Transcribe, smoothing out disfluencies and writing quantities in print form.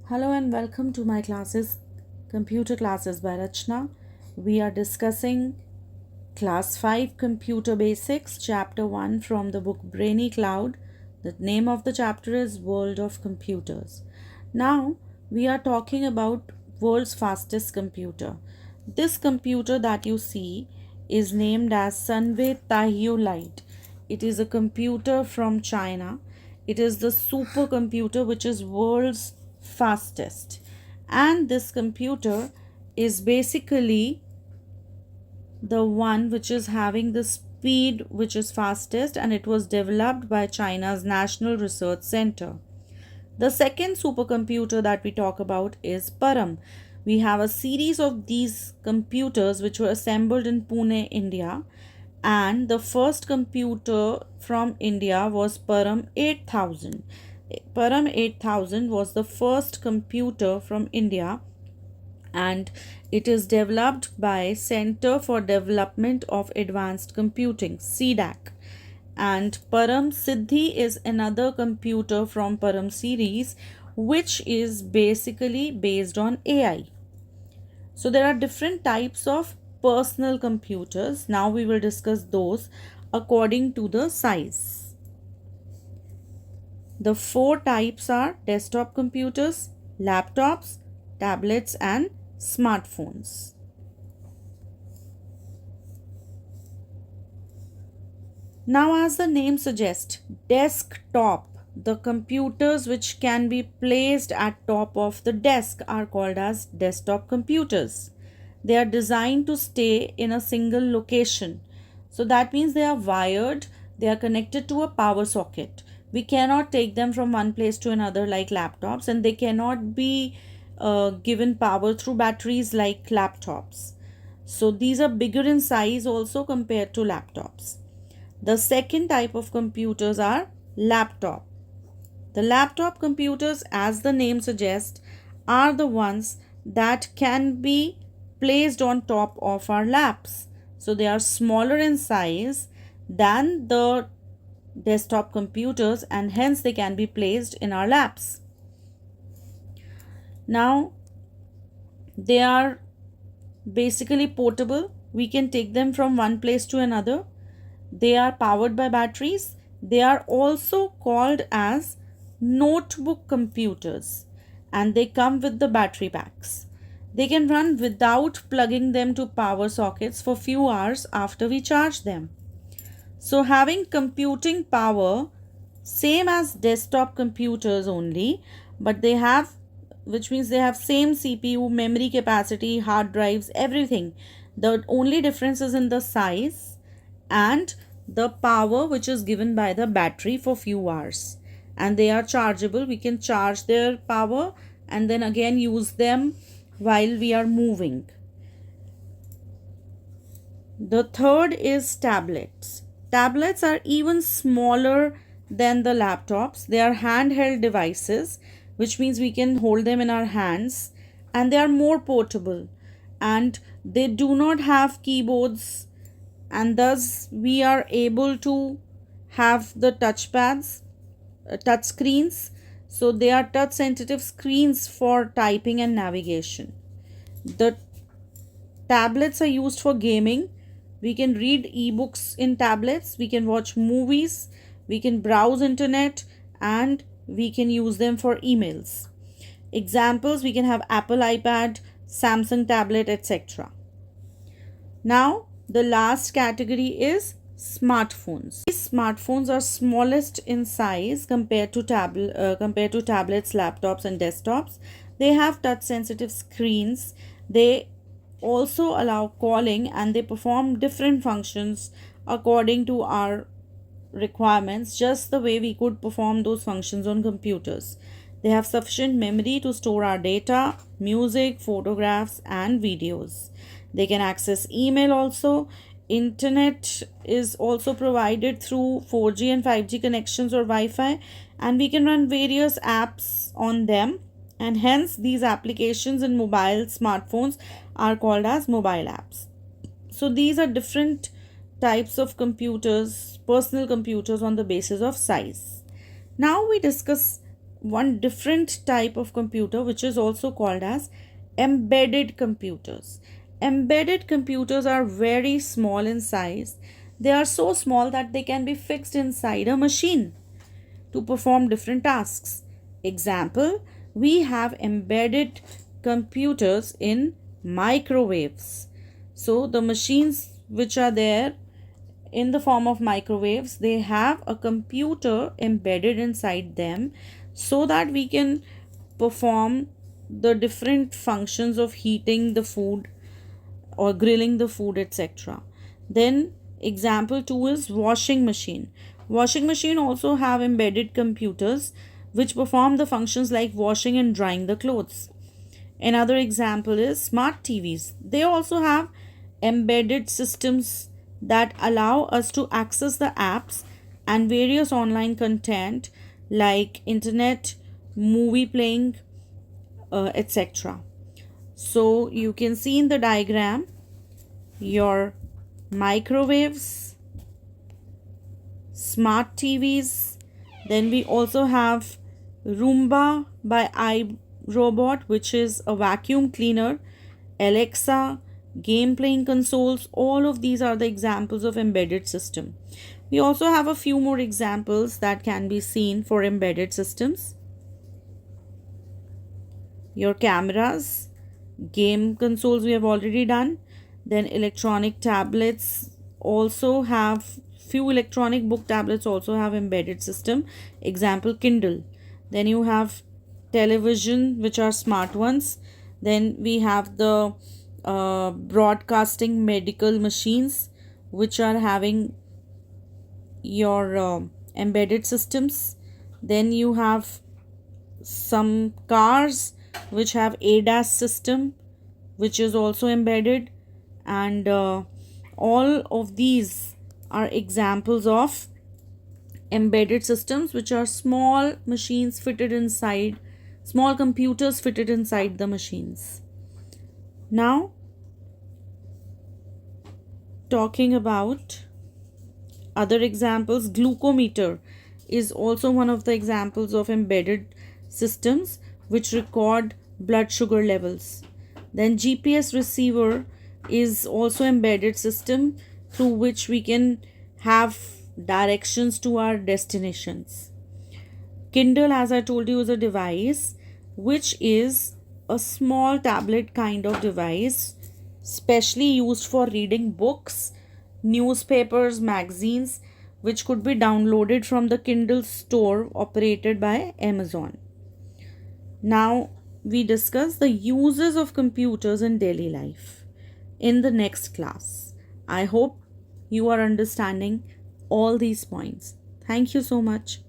Hello and welcome to my classes, Computer Classes by Rachna. We are discussing Class 5 Computer Basics, Chapter 1 from the book Brainy Cloud. The name of the chapter is World of Computers. Now, we are talking about world's fastest computer. This computer that you see is named as Sunway Taiyu Lite. It is a computer from China. It is the supercomputer which is world's fastest. And this computer is basically the one which is having the speed which is fastest, and it was developed by China's National Research Center. The second supercomputer that we talk about is Param. We have a series of these computers which were assembled in Pune, India, and the first computer from India was Param 8000. Param 8000 was the first computer from India, and it is developed by Center for Development of Advanced Computing, CDAC. And Param Siddhi is another computer from Param series, which is basically based on AI. So there are different types of personal computers. Now we will discuss those according to the size. The four types are desktop computers, laptops, tablets, and smartphones. Now, as the name suggests, desktop, the computers which can be placed at top of the desk are called as desktop computers. They are designed to stay in a single location. So that means they are wired, they are connected to a power socket. We cannot take them from one place to another like laptops, and they cannot be given power through batteries like laptops. So these are bigger in size also compared to laptops. The second type of computers are laptop. The laptop computers, as the name suggests, are the ones that can be placed on top of our laps. So they are smaller in size than the desktop computers, and hence they can be placed in our laps. Now, they are basically portable. We can take them from one place to another. They are powered by batteries. They are also called as notebook computers, and they come with the battery packs. They can run without plugging them to power sockets for few hours after we charge them. So having computing power same as desktop computers only, but they have, which means they have same CPU, memory capacity, hard drives, everything. The only difference is in the size and the power which is given by the battery for few hours, and they are chargeable. We can charge their power and then again use them while we are moving. The third is tablets. Tablets are even smaller than the laptops. They are handheld devices, which means we can hold them in our hands, and they are more portable, and they do not have keyboards, and thus we are able to have the touchpads, touch screens. So they are touch sensitive screens for typing and navigation. The tablets are used for gaming. We can read ebooks in tablets, we can watch movies, we can browse internet, and we can use them for emails. Examples, we can have Apple iPad, Samsung tablet, etc. Now, the last category is smartphones. These smartphones are smallest in size compared to tablets, laptops, and desktops. They have touch sensitive screens. They also allow calling, and they perform different functions according to our requirements, just the way we could perform those functions on computers. They have sufficient memory to store our data, music, photographs, and videos. They can access email also. Internet is also provided through 4G and 5G connections or Wi-Fi, and we can run various apps on them, and hence these applications in mobile smartphones are called as mobile apps. So these are different types of computers, personal computers, on the basis of size. Now we discuss one different type of computer which is also called as embedded computers. Embedded computers are very small in size. They are so small that they can be fixed inside a machine to perform different tasks. Example, we have embedded computers in microwaves. So the machines which are there in the form of microwaves, they have a computer embedded inside them so that we can perform the different functions of heating the food or grilling the food, etc. Then example 2 is washing machine. Washing machine also have embedded computers which perform the functions like washing and drying the clothes. Another example is smart TVs. They also have embedded systems that allow us to access the apps and various online content like internet, movie playing, etc. So you can see in the diagram your microwaves, smart TVs. Then we also have Roomba by iRobot, which is a vacuum cleaner, Alexa, game playing consoles. All of these are the examples of embedded system. We also have a few more examples that can be seen for embedded systems. Your cameras, game consoles we have already done. Then electronic tablets also have, few electronic book tablets also have embedded system. Example Kindle. Then you have television which are smart ones. Then we have the broadcasting medical machines which are having your embedded systems. Then you have some cars which have ADAS system which is also embedded, and all of these are examples of embedded systems which are small machines fitted inside, small computers fitted inside the machines. Now talking about other examples, glucometer is also one of the examples of embedded systems which record blood sugar levels. Then GPS receiver is also embedded system through which we can have directions to our destinations. Kindle, as I told you, is a device which is a small tablet kind of device specially used for reading books, newspapers, magazines, which could be downloaded from the Kindle store operated by Amazon. Now we discuss the uses of computers in daily life in the next class. I hope you are understanding all these points. Thank you so much.